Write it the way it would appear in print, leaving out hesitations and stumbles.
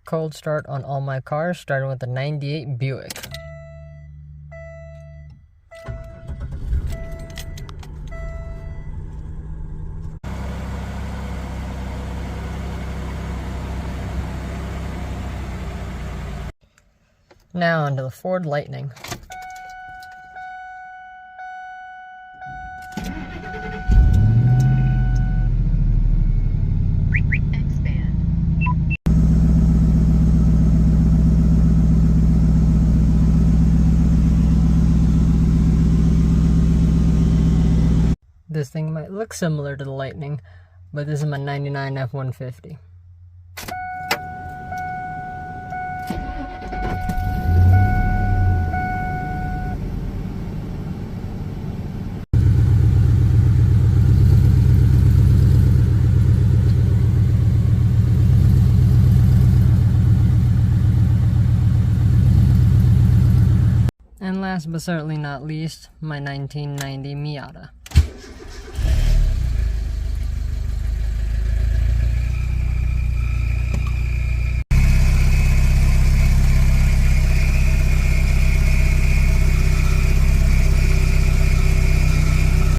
cold start on all my cars, starting with the 98 Buick. Now onto the Ford Lightning. This thing might look similar to the Lightning, but this is my 99 F-150. And last but certainly not least, my 1990 Miata.